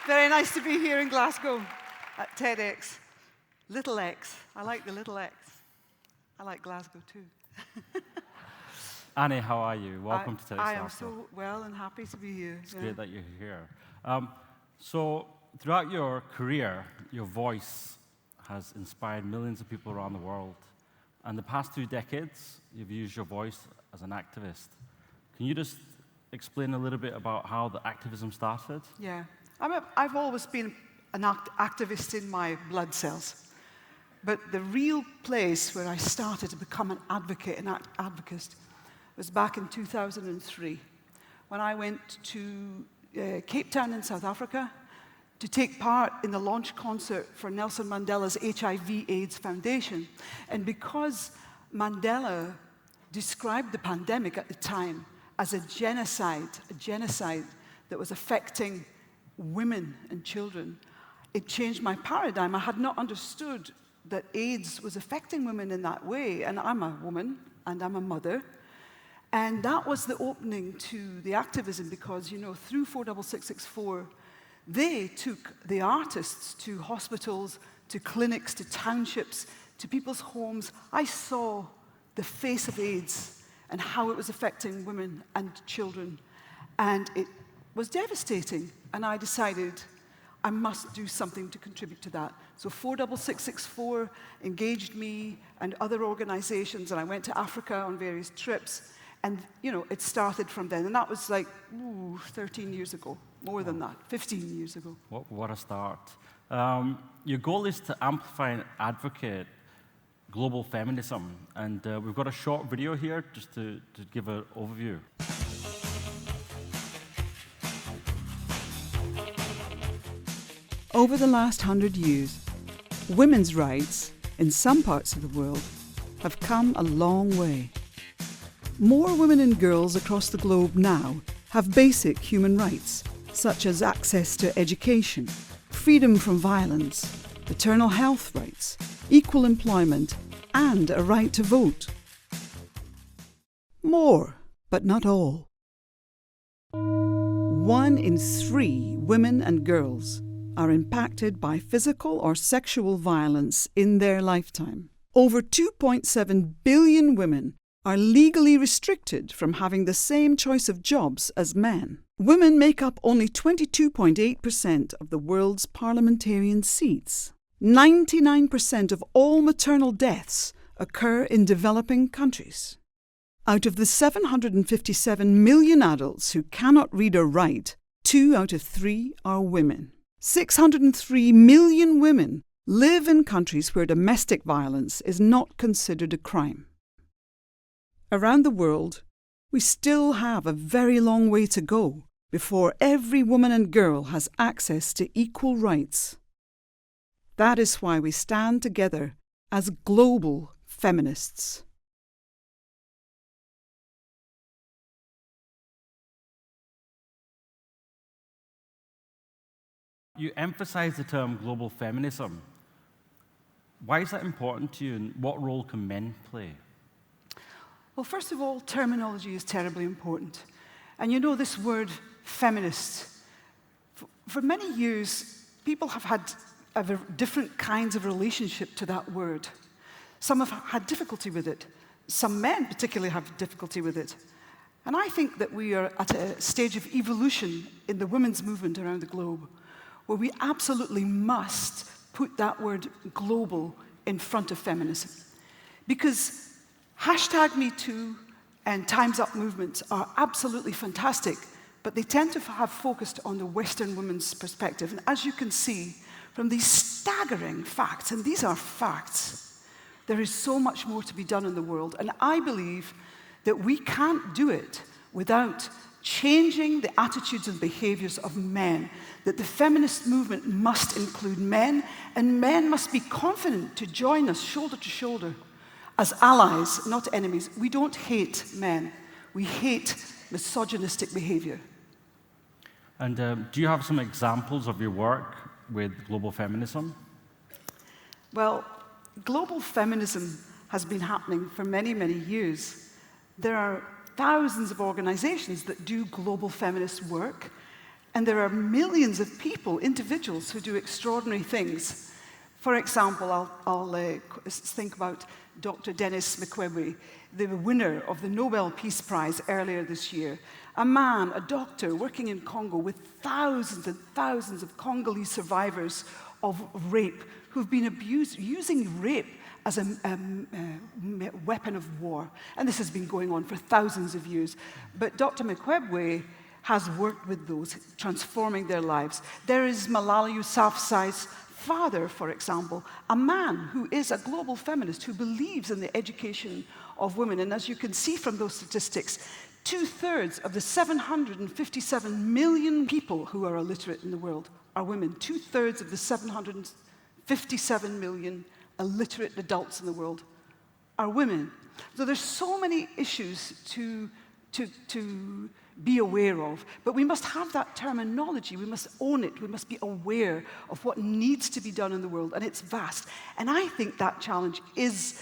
Very nice to be here in Glasgow at TEDx. Little X. I like the little X. I like Glasgow too. Annie, how are you? Welcome to TEDx Glasgow. I am so well and happy to be here. It's great that you're here. So throughout your career, your voice has inspired millions of people around the world. And the past 2 decades, you've used your voice as an activist. Can you just explain a little bit about how the activism started? Yeah. I've always been an activist in my blood cells. But the real place where I started to become an advocate and advocate was back in 2003, when I went to Cape Town in South Africa to take part in the launch concert for Nelson Mandela's HIV/AIDS Foundation. And because Mandela described the pandemic at the time as a genocide that was affecting women and children, it changed my paradigm. I had not understood that AIDS was affecting women in that way, and I'm a woman, and I'm a mother. And that was the opening to the activism, because, you know, through 46664, they took the artists to hospitals, to clinics, to townships, to people's homes. I saw the face of AIDS and how it was affecting women and children. And it was devastating. And I decided I must do something to contribute to that. So 46664 engaged me and other organizations, and I went to Africa on various trips. And, you know, it started from then. And that was like, 13 years ago. More than that, 15 years ago. What a start. Your goal is to amplify and advocate global feminism. And we've got a short video here just to give an overview. Over the last 100 years, women's rights in some parts of the world have come a long way. More women and girls across the globe now have basic human rights, such as access to education, freedom from violence, maternal health rights, equal employment, and a right to vote. More, but not all. 1 in 3 women and girls are impacted by physical or sexual violence in their lifetime. Over 2.7 billion women are legally restricted from having the same choice of jobs as men. Women make up only 22.8% of the world's parliamentarian seats. 99% of all maternal deaths occur in developing countries. Out of the 757 million adults who cannot read or write, 2 out of 3 are women. 603 million women live in countries where domestic violence is not considered a crime. Around the world, we still have a very long way to go before every woman and girl has access to equal rights. That is why we stand together as global feminists. You emphasize the term global feminism. Why is that important to you, and what role can men play? Well, first of all, terminology is terribly important. And you know, this word feminist, for many years, people have had different kinds of relationship to that word. Some have had difficulty with it. Some men particularly have difficulty with it. And I think that we are at a stage of evolution in the women's movement around the globe, where we absolutely must put that word global in front of feminism. Because #MeToo and Time's Up movements are absolutely fantastic, but they tend to have focused on the Western women's perspective. And as you can see from these staggering facts, and these are facts, there is so much more to be done in the world. And I believe that we can't do it without changing the attitudes and behaviors of men, that the feminist movement must include men, and men must be confident to join us shoulder to shoulder as allies, not enemies. We don't hate men. We hate misogynistic behavior. And do you have some examples of your work with global feminism? Well, global feminism has been happening for many, many years. There are thousands of organizations that do global feminist work, And there are millions of people, individuals, who do extraordinary things. For example, I'll think about Dr. Denis Mukwege, the winner of the Nobel Peace Prize earlier this year. A man, a doctor, working in Congo with thousands and thousands of Congolese survivors of rape who've been abused, using rape as a weapon of war. And this has been going on for thousands of years. But Dr. Mukwege has worked with those, transforming their lives. There is Malala Yousafzai's father, for example, a man who is a global feminist who believes in the education of women. And as you can see from those statistics, 2/3 of the 757 million people who are illiterate in the world are women. 2/3 of the 757 million illiterate adults in the world are women. So there's so many issues to be aware of, but we must have that terminology, we must own it, we must be aware of what needs to be done in the world, and it's vast. And I think that challenge is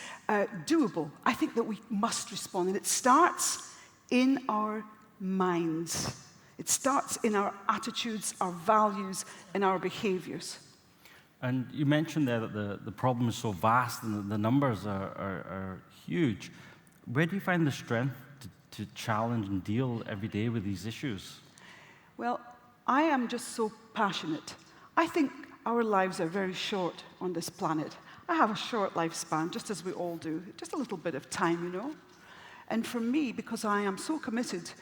doable. I think that we must respond, and it starts in our minds. It starts in our attitudes, our values, and our behaviors. And you mentioned there that the problem is so vast and the numbers are huge. Where do you find the strength to challenge and deal every day with these issues? Well, I am just so passionate. I think our lives are very short on this planet. I have a short lifespan, just as we all do. Just a little bit of time, you know. And for me, because I am so committed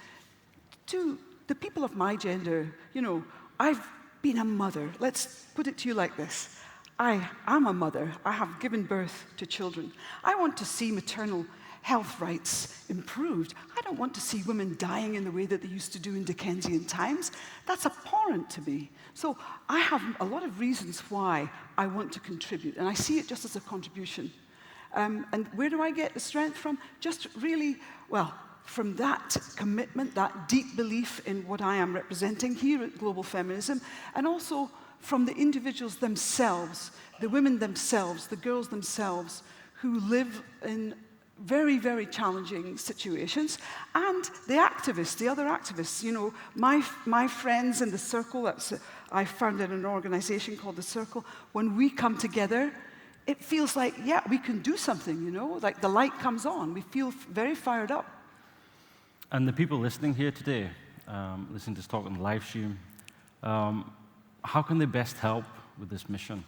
to the people of my gender, you know, I've been a mother. Let's put it to you like this. I am a mother. I have given birth to children. I want to see maternal health rights improved. I don't want to see women dying in the way that they used to do in Dickensian times. That's abhorrent to me. So I have a lot of reasons why I want to contribute, and I see it just as a contribution. And where do I get the strength from? Just really, well, from that commitment, that deep belief in what I am representing here at Global Feminism, and also from the individuals themselves, the women themselves, the girls themselves, who live in very, very challenging situations, and the activists, the other activists. You know, my friends in the Circle, I founded an organization called The Circle. When we come together, it feels like, yeah, we can do something, you know, like the light comes on. We feel very fired up. And the people listening here today, listening to this talk on the live stream, how can they best help with this mission?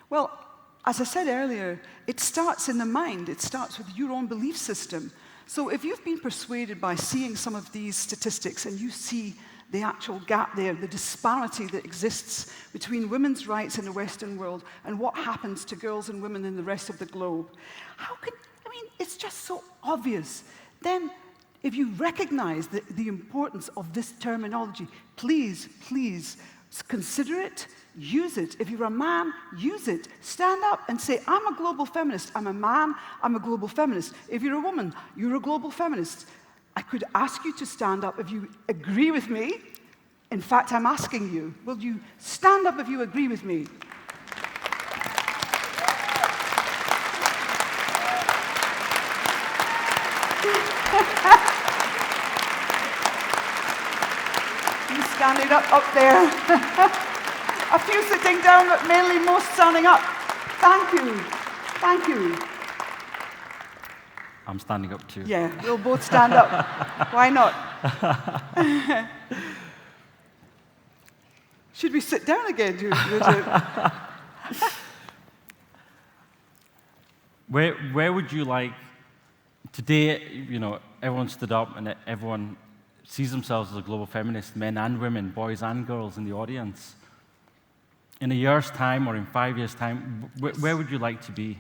Well, as I said earlier, it starts in the mind. It starts with your own belief system. So if you've been persuaded by seeing some of these statistics and you see the actual gap there, the disparity that exists between women's rights in the Western world and what happens to girls and women in the rest of the globe, it's just so obvious. Then, if you recognize the importance of this terminology, please consider it, use it. If you're a man, use it. Stand up and say, I'm a global feminist. I'm a man, I'm a global feminist. If you're a woman, you're a global feminist. I could ask you to stand up if you agree with me. In fact, I'm asking you, will you stand up if you agree with me? You standing up there. A few sitting down, but mainly most standing up. Thank you. Thank you. I'm standing up too. Yeah, we'll both stand up. Why not? Should we sit down again? Where would you like, today, you know, everyone stood up and everyone sees themselves as a global feminist, men and women, boys and girls in the audience. In a year's time or in 5 years' time, where would you like to be?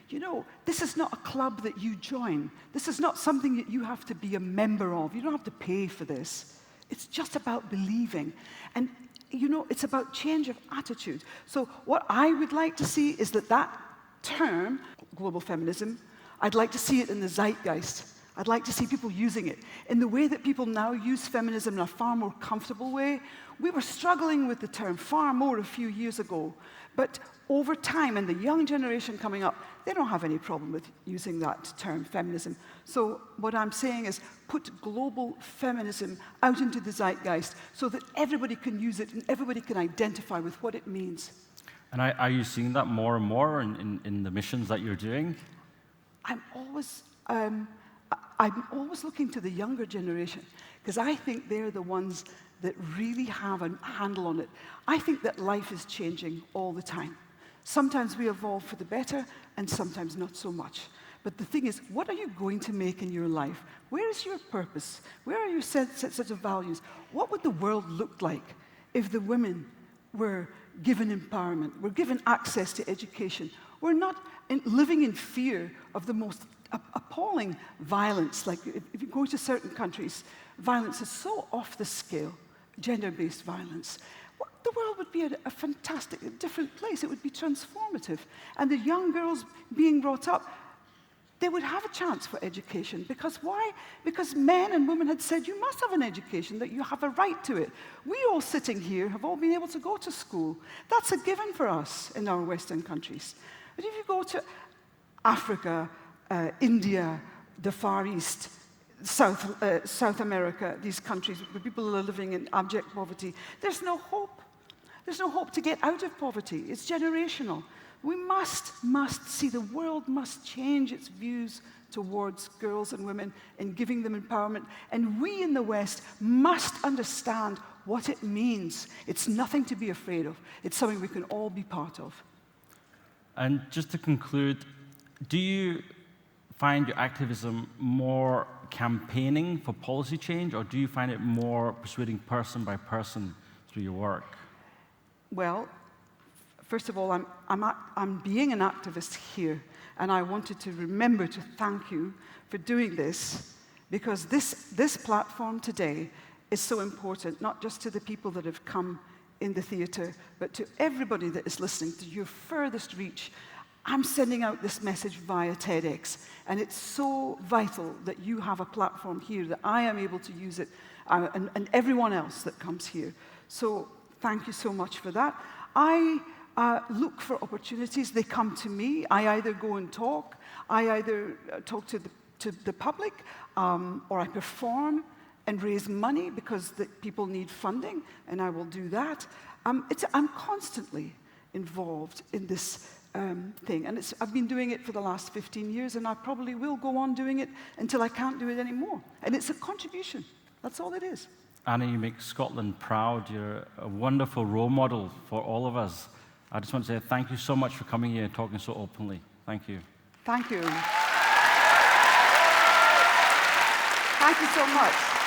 You know, this is not a club that you join. This is not something that you have to be a member of. You don't have to pay for this. It's just about believing. And, you know, it's about change of attitude. So what I would like to see is that term, global feminism, I'd like to see it in the zeitgeist. I'd like to see people using it in the way that people now use feminism in a far more comfortable way. We were struggling with the term far more a few years ago, but over time, and the young generation coming up, they don't have any problem with using that term, feminism. So what I'm saying is put global feminism out into the zeitgeist so that everybody can use it and everybody can identify with what it means. And are you seeing that more and more in the missions that you're doing? I'm always looking to the younger generation, because I think they're the ones that really have a handle on it. I think that life is changing all the time. Sometimes we evolve for the better, and sometimes not so much. But the thing is, what are you going to make in your life? Where is your purpose? Where are your sets of values? What would the world look like if the women were given empowerment, were given access to education, were not living in fear of the most appalling violence? Like, if you go to certain countries, violence is so off the scale, gender-based violence. The world would be a fantastic, different place. It would be transformative. And the young girls being brought up, they would have a chance for education. Because why? Because men and women had said, you must have an education, that you have a right to it. We all sitting here have all been able to go to school. That's a given for us in our Western countries. But if you go to Africa, India, the Far East, South America, these countries where people are living in abject poverty, there's no hope. There's no hope to get out of poverty. It's generational. We must see, the world must change its views towards girls and women and giving them empowerment. And we in the West must understand what it means. It's nothing to be afraid of. It's something we can all be part of. And just to conclude, do you find your activism more campaigning for policy change, or do you find it more persuading person by person through your work? Well, first of all, I'm being an activist here, and I wanted to remember to thank you for doing this, because this platform today is so important, not just to the people that have come in the theatre, but to everybody that is listening, to your furthest reach. I'm sending out this message via TEDx, and it's so vital that you have a platform here, that I am able to use it, and everyone else that comes here. So thank you so much for that. I look for opportunities. They come to me. I either go and talk, I either talk to the public, or I perform and raise money because people need funding, and I will do that. I'm constantly involved in this thing, and I've been doing it for the last 15 years, and I probably will go on doing it until I can't do it anymore. And it's a contribution. That's all it is. Anna, you make Scotland proud. You're a wonderful role model for all of us. I just want to say thank you so much for coming here and talking so openly. Thank you. Thank you. Thank you so much.